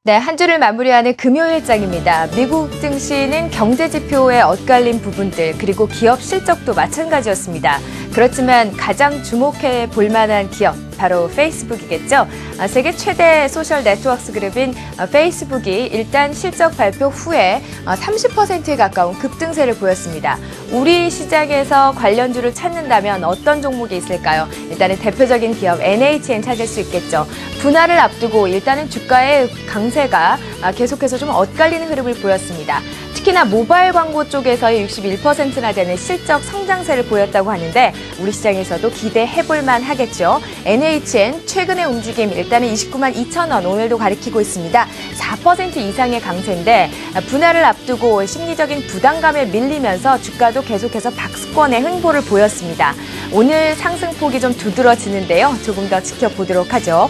네, 한 주를 마무리하는 금요일장입니다. 미국 증시는 경제 지표에 엇갈린 부분들 그리고 기업 실적도 마찬가지였습니다. 그렇지만 가장 주목해 볼 만한 기업, 바로 페이스북이겠죠. 세계 최대 소셜 네트워크 그룹인 페이스북이 일단 실적 발표 후에 30%에 가까운 급등세를 보였습니다. 우리 시장에서 관련주를 찾는다면 어떤 종목이 있을까요? 일단은 대표적인 기업 NHN 찾을 수 있겠죠. 분할을 앞두고 일단은 주가의 강세가 계속해서 좀 엇갈리는 흐름을 보였습니다. 특히나 모바일 광고 쪽에서의 61%나 되는 실적 성장세를 보였다고 하는데 우리 시장에서도 기대해볼 만하겠죠. NHN 최근의 움직임 일단은 29만 2천 원 오늘도 가리키고 있습니다. 4% 이상의 강세인데 분할을 앞두고 심리적인 부담감에 밀리면서 주가도 계속해서 박스권의 흥보를 보였습니다. 오늘 상승폭이 좀 두드러지는데요. 조금 더 지켜보도록 하죠.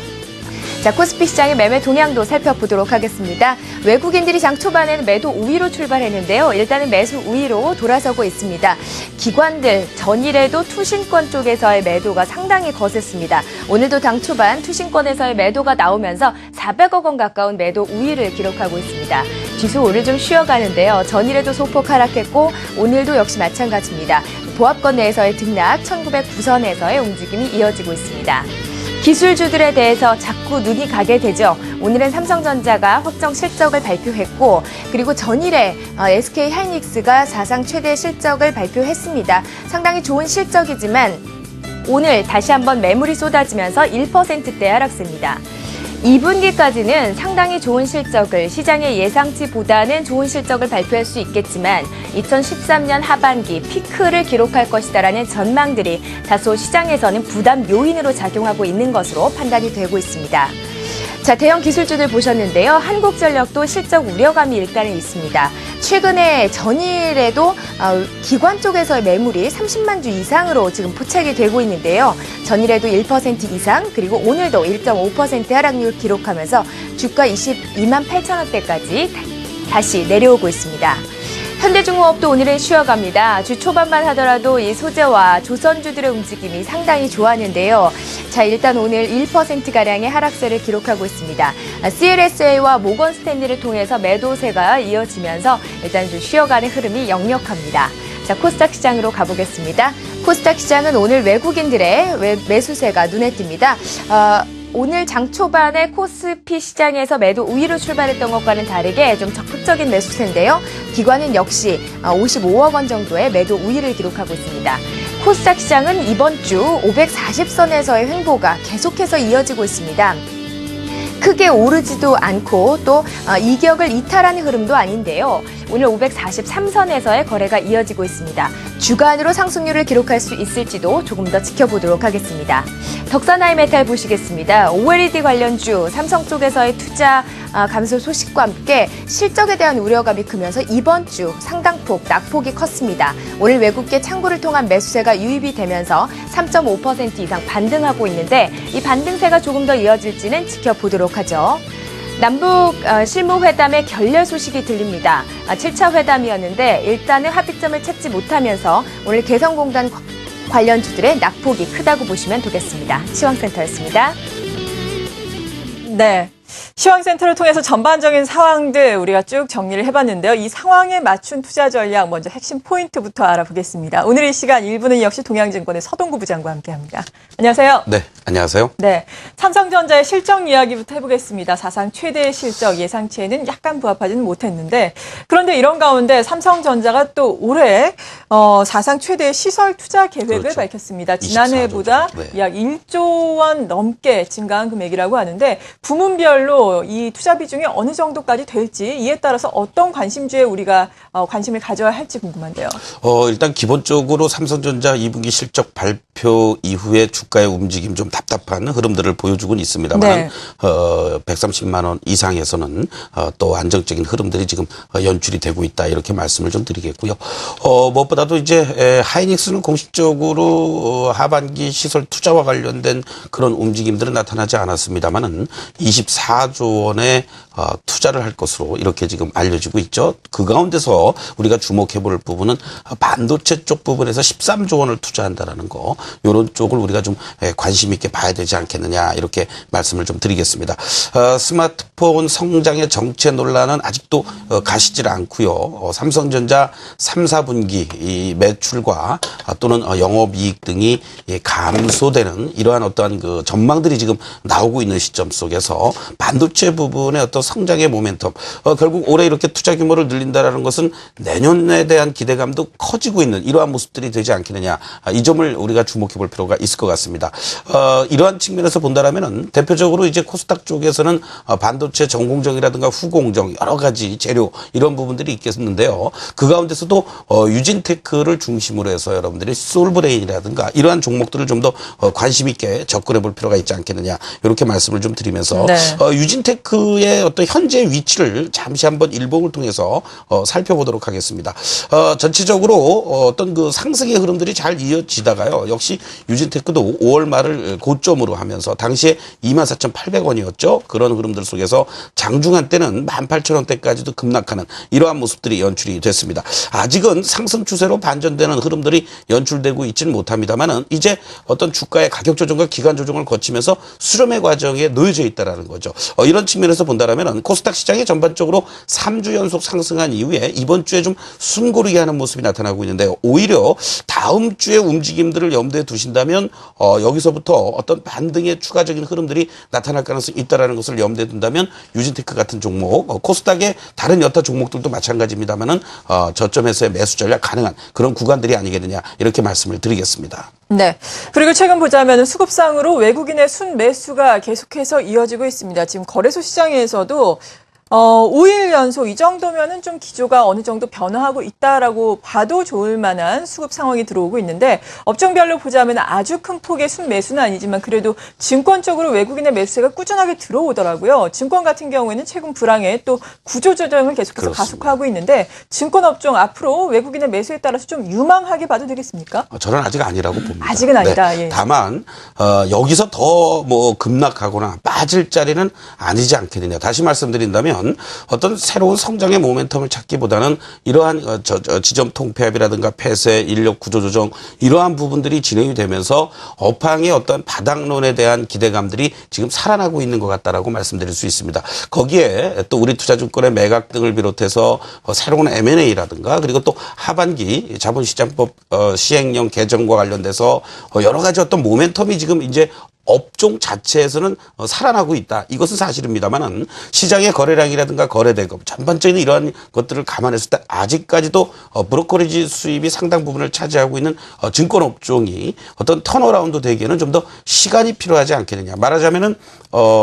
자, 코스피 시장의 매매 동향도 살펴보도록 하겠습니다. 외국인들이 장 초반에는 매도 우위로 출발했는데요. 일단은 매수 우위로 돌아서고 있습니다. 기관들 전일에도 투신권 쪽에서의 매도가 상당히 거셌습니다. 오늘도 당 초반 투신권에서의 매도가 나오면서 400억 원 가까운 매도 우위를 기록하고 있습니다. 지수 오늘 좀 쉬어가는데요. 전일에도 소폭 하락했고 오늘도 역시 마찬가지입니다. 보합권 내에서의 등락 1909선에서의 움직임이 이어지고 있습니다. 기술주들에 대해서 자꾸 눈이 가게 되죠. 오늘은 삼성전자가 확정 실적을 발표했고 그리고 전일에 SK하이닉스가 사상 최대 실적을 발표했습니다. 상당히 좋은 실적이지만 오늘 다시 한번 매물이 쏟아지면서 1%대 하락세입니다. 2분기까지는 상당히 좋은 실적을 시장의 예상치보다는 좋은 실적을 발표할 수 있겠지만 2013년 하반기 피크를 기록할 것이다라는 전망들이 다소 시장에서는 부담 요인으로 작용하고 있는 것으로 판단이 되고 있습니다. 자, 대형 기술주들 보셨는데요. 한국전력도 실적 우려감이 일단은 있습니다. 최근에 전일에도 기관 쪽에서의 매물이 30만 주 이상으로 지금 포착이 되고 있는데요. 전일에도 1% 이상 그리고 오늘도 1.5% 하락률 기록하면서 주가 22만 8천 원대까지 다시 내려오고 있습니다. 현대중공업도 오늘은 쉬어갑니다. 주 초반만 하더라도 이 소재와 조선주들의 움직임이 상당히 좋았는데요. 자, 일단 오늘 1%가량의 하락세를 기록하고 있습니다. CLSA와 모건 스탠리를 통해서 매도세가 이어지면서 일단 좀 쉬어가는 흐름이 역력합니다. 자, 코스닥 시장으로 가보겠습니다. 코스닥 시장은 오늘 외국인들의 매수세가 눈에 띕니다. 오늘 장 초반에 코스피 시장에서 매도 우위로 출발했던 것과는 다르게 좀 적극적인 매수세인데요. 기관은 역시 55억 원 정도의 매도 우위를 기록하고 있습니다. 코스닥 시장은 이번 주 540선에서의 횡보가 계속해서 이어지고 있습니다. 크게 오르지도 않고 또 이격을 이탈하는 흐름도 아닌데요. 오늘 543선에서의 거래가 이어지고 있습니다. 주간으로 상승률을 기록할 수 있을지도 조금 더 지켜보도록 하겠습니다. 덕산하이메탈 보시겠습니다. OLED 관련주 삼성 쪽에서의 투자 감소 소식과 함께 실적에 대한 우려감이 크면서 이번 주 상당폭 낙폭이 컸습니다. 오늘 외국계 창구를 통한 매수세가 유입이 되면서 3.5% 이상 반등하고 있는데 이 반등세가 조금 더 이어질지는 지켜보도록 하죠. 남북 실무회담의 결렬 소식이 들립니다. 7차 회담이었는데 일단은 합의점을 찾지 못하면서 오늘 개성공단 관련주들의 낙폭이 크다고 보시면 되겠습니다. 시황센터였습니다. 네. 시황센터를 통해서 전반적인 상황들 우리가 쭉 정리를 해봤는데요. 이 상황에 맞춘 투자 전략 먼저 핵심 포인트부터 알아보겠습니다. 오늘 이 시간 1부는 역시 동양증권의 서동구 부장과 함께합니다. 안녕하세요. 네, 안녕하세요. 네, 삼성전자의 실적 이야기부터 해보겠습니다. 사상 최대의 실적 예상치에는 약간 부합하지는 못했는데 그런데 이런 가운데 삼성전자가 또 올해 사상 최대의 시설 투자 계획을 그렇죠. 밝혔습니다. 지난해보다 네. 약 1조 원 넘게 증가한 금액이라고 하는데 부문별로 이 투자 비중이 어느 정도까지 될지 이에 따라서 어떤 관심주에 우리가 관심을 가져야 할지 궁금한데요. 일단 기본적으로 삼성전자 2분기 실적 발표 이후에 주가의 움직임 좀 답답한 흐름들을 보여주고는 있습니다만 네. 130만 원 이상에서는 또 안정적인 흐름들이 지금 연출이 되고 있다 이렇게 말씀을 좀 드리겠고요. 무엇보다도 이제 하이닉스는 공식적으로 하반기 시설 투자와 관련된 그런 움직임들은 나타나지 않았습니다만은 24조 원의 투자를 할 것으로 이렇게 지금 알려지고 있죠. 그 가운데서 우리가 주목해 볼 부분은 반도체 쪽 부분에서 13조 원을 투자한다라는 거, 이런 쪽을 우리가 좀 관심 있게 이렇게 봐야 되지 않겠느냐 이렇게 말씀을 좀 드리겠습니다. 스마트폰 성장의 정체 논란은 아직도 가시질 않고요. 삼성전자 3, 4분기 이 매출과 또는 영업이익 등이 감소되는 이러한 어떠한 그 전망들이 지금 나오고 있는 시점 속에서 반도체 부분의 어떤 성장의 모멘텀, 결국 올해 이렇게 투자 규모를 늘린다라는 것은 내년에 대한 기대감도 커지고 있는 이러한 모습들이 되지 않겠느냐. 이 점을 우리가 주목해 볼 필요가 있을 것 같습니다. 이러한 측면에서 본다라면은 대표적으로 이제 코스닥 쪽에서는 반도체 전공정이라든가 후공정 여러 가지 재료 이런 부분들이 있겠는데요. 그 가운데서도 유진테크를 중심으로 해서 여러분들이 솔브레인이라든가 이러한 종목들을 좀 더 관심 있게 접근해 볼 필요가 있지 않겠느냐 이렇게 말씀을 좀 드리면서 네. 유진테크의 어떤 현재 위치를 잠시 한번 일봉을 통해서 살펴보도록 하겠습니다. 전체적으로 어떤 그 상승의 흐름들이 잘 이어지다가요. 역시 유진테크도 5월 말을 고점으로 하면서 당시에 24,800원이었죠. 그런 흐름들 속에서 장중한 때는 18,000원대까지도 급락하는 이러한 모습들이 연출이 됐습니다. 아직은 상승 추세로 반전되는 흐름들이 연출되고 있지는 못합니다만은 이제 어떤 주가의 가격 조정과 기간 조정을 거치면서 수렴의 과정에 놓여져 있다라는 거죠. 이런 측면에서 본다라면은 코스닥 시장이 전반적으로 3주 연속 상승한 이후에 이번 주에 좀 숨고르게 하는 모습이 나타나고 있는데요. 오히려 다음 주의 움직임들을 염두에 두신다면 여기서부터 어떤 반등의 추가적인 흐름들이 나타날 가능성이 있다라는 것을 염두에 둔다면 유진테크 같은 종목, 코스닥의 다른 여타 종목들도 마찬가지입니다만은 저점에서의 매수 전략 가능한 그런 구간들이 아니겠느냐 이렇게 말씀을 드리겠습니다. 네. 그리고 최근 보자면 수급상으로 외국인의 순매수가 계속해서 이어지고 있습니다. 지금 거래소 시장에서도 5일 연속 이 정도면은 좀 기조가 어느 정도 변화하고 있다라고 봐도 좋을 만한 수급 상황이 들어오고 있는데 업종별로 보자면 아주 큰 폭의 순매수는 아니지만 그래도 증권 쪽으로 외국인의 매수세가 꾸준하게 들어오더라고요. 증권 같은 경우에는 최근 불황에 또 구조조정을 계속해서 그렇습니다. 가속화하고 있는데 증권 업종 앞으로 외국인의 매수에 따라서 좀 유망하게 봐도 되겠습니까? 저는 아직 아니라고 봅니다. 아직은 아니다. 네. 예. 다만 여기서 더 뭐 급락하거나 빠질 자리는 아니지 않겠느냐. 다시 말씀드린다면 어떤 새로운 성장의 모멘텀을 찾기보다는 이러한 지점 통폐합이라든가 폐쇄, 인력 구조조정 이러한 부분들이 진행이 되면서 업황의 어떤 바닥론에 대한 기대감들이 지금 살아나고 있는 것 같다라고 말씀드릴 수 있습니다. 거기에 또 우리 투자증권의 매각 등을 비롯해서 새로운 M&A라든가 그리고 또 하반기 자본시장법 시행령 개정과 관련돼서 여러 가지 어떤 모멘텀이 지금 이제 업종 자체에서는 살아나고 있다. 이것은 사실입니다만은 시장의 거래량이라든가 거래대금 전반적인 이러한 것들을 감안했을 때 아직까지도 브로커리지 수입이 상당 부분을 차지하고 있는 증권 업종이 어떤 턴어라운드 되기에는 좀 더 시간이 필요하지 않겠느냐. 말하자면은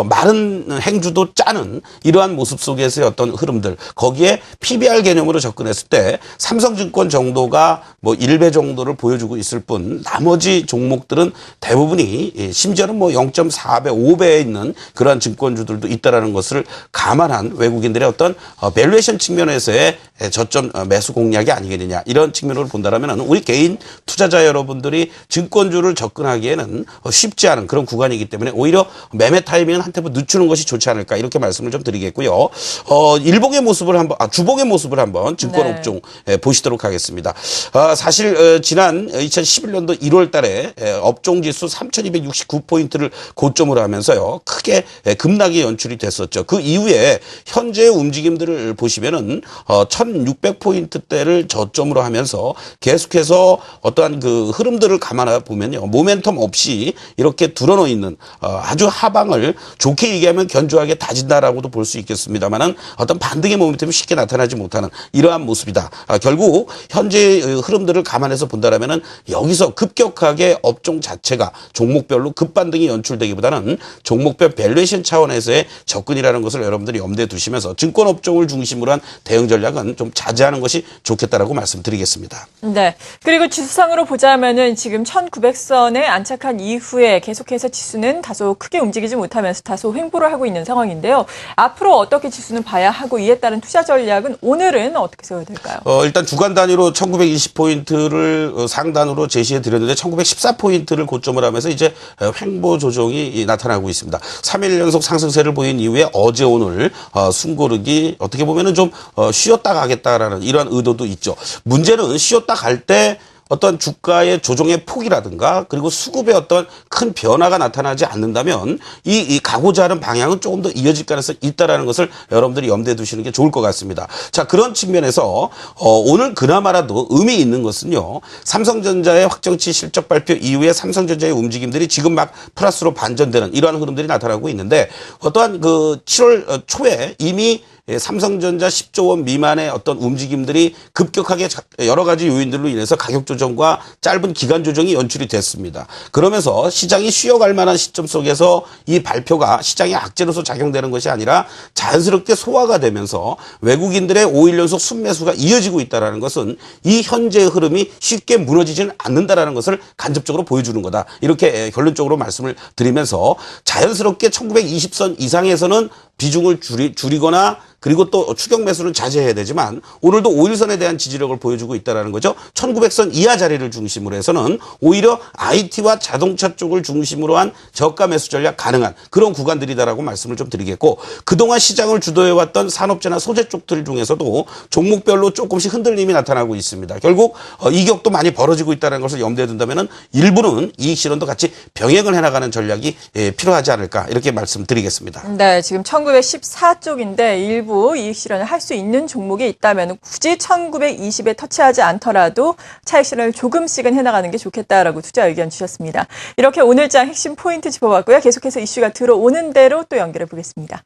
마른 행주도 짜는 이러한 모습 속에서의 어떤 흐름들 거기에 PBR 개념으로 접근했을 때 삼성증권 정도가 뭐 1배 정도를 보여주고 있을 뿐 나머지 종목들은 대부분이 심지어는 뭐 0.4배, 5배에 있는 그러한 증권주들도 있다라는 것을 감안한 외국인들의 어떤 밸류에이션 측면에서의 저점 매수 공략이 아니겠느냐 이런 측면으로 본다라면 우리 개인 투자자 여러분들이 증권주를 접근하기에는 쉽지 않은 그런 구간이기 때문에 오히려 매매 타이밍은 한 템포 늦추는 것이 좋지 않을까 이렇게 말씀을 좀 드리겠고요. 일봉의 모습을 한번 주봉의 모습을 한번 증권 업종 보시도록 하겠습니다. 사실 지난 2011년도 1월 달에 업종 지수 3,269포인트를 고점으로 하면서요. 크게 급락이 연출이 됐었죠. 그 이후에 현재의 움직임들을 보시면은 1,600포인트대를 저점으로 하면서 계속해서 어떠한 그 흐름들을 감안해 보면요. 모멘텀 없이 이렇게 드러놓여 있는 아주 하방을 좋게 얘기하면 견조하게 다진다라고도 볼 수 있겠습니다만은 어떤 반등의 모멘텀이 쉽게 나타나지 못하는 이러한 모습이다. 결국 현재의 흐름들을 감안해서 본다라면은 여기서 급격하게 업종 자체가 종목별로 급반등이 연출되기보다는 종목별 밸류에이션 차원에서의 접근이라는 것을 여러분들이 염두에 두시면서 증권 업종을 중심으로 한 대응 전략은 좀 자제하는 것이 좋겠다라고 말씀드리겠습니다. 네. 그리고 지수상으로 보자면은 지금 1900선에 안착한 이후에 계속해서 지수는 다소 크게 움직이지 못하면서 다소 횡보를 하고 있는 상황인데요. 앞으로 어떻게 지수는 봐야 하고 이에 따른 투자 전략은 오늘은 어떻게 세워야 될까요? 일단 주간 단위로 1920포인트를 상단으로 제시해 드렸는데 1914포인트를 고점을 하면서 이제 횡보 조정이 나타나고 있습니다. 3일 연속 상승세를 보인 이후에 어제 오늘 숨고르기 어떻게 보면은 좀 쉬었다 가겠다라는 이러한 의도도 있죠. 문제는 쉬었다 갈 때 어떤 주가의 조정의 폭이라든가 그리고 수급의 어떤 큰 변화가 나타나지 않는다면 이 가고자 하는 방향은 조금 더 이어질 가능성이 있다라는 것을 여러분들이 염두에 두시는 게 좋을 것 같습니다. 자, 그런 측면에서 오늘 그나마라도 의미 있는 것은요. 삼성전자의 확정치 실적 발표 이후에 삼성전자의 움직임들이 지금 막 플러스로 반전되는 이러한 흐름들이 나타나고 있는데 어떠한 그 7월 초에 이미 삼성전자 10조 원 미만의 어떤 움직임들이 급격하게 여러 가지 요인들로 인해서 가격 조정과 짧은 기간 조정이 연출이 됐습니다. 그러면서 시장이 쉬어갈 만한 시점 속에서 이 발표가 시장의 악재로서 작용되는 것이 아니라 자연스럽게 소화가 되면서 외국인들의 5일 연속 순매수가 이어지고 있다는 것은 이 현재의 흐름이 쉽게 무너지지는 않는다라는 것을 간접적으로 보여주는 거다. 이렇게 결론적으로 말씀을 드리면서 자연스럽게 1920선 이상에서는 비중을 줄이거나 그리고 또 추격 매수는 자제해야 되지만 오늘도 5일선에 대한 지지력을 보여주고 있다는 거죠. 1900선 이하 자리를 중심으로 해서는 오히려 IT와 자동차 쪽을 중심으로 한 저가 매수 전략 가능한 그런 구간들이다라고 말씀을 좀 드리겠고 그동안 시장을 주도해왔던 산업재나 소재 쪽들 중에서도 종목별로 조금씩 흔들림이 나타나고 있습니다. 결국 이격도 많이 벌어지고 있다는 것을 염두에 둔다면 일부는 이익 실현도 같이 병행을 해나가는 전략이 필요하지 않을까 이렇게 말씀드리겠습니다. 네, 지금 1914쪽인데 일부 이익 실현을 할 수 있는 종목이 있다면 굳이 1920에 터치하지 않더라도 차익 실현을 조금씩은 해나가는 게 좋겠다라고 투자 의견 주셨습니다. 이렇게 오늘장 핵심 포인트 짚어봤고요. 계속해서 이슈가 들어오는 대로 또 연결해 보겠습니다.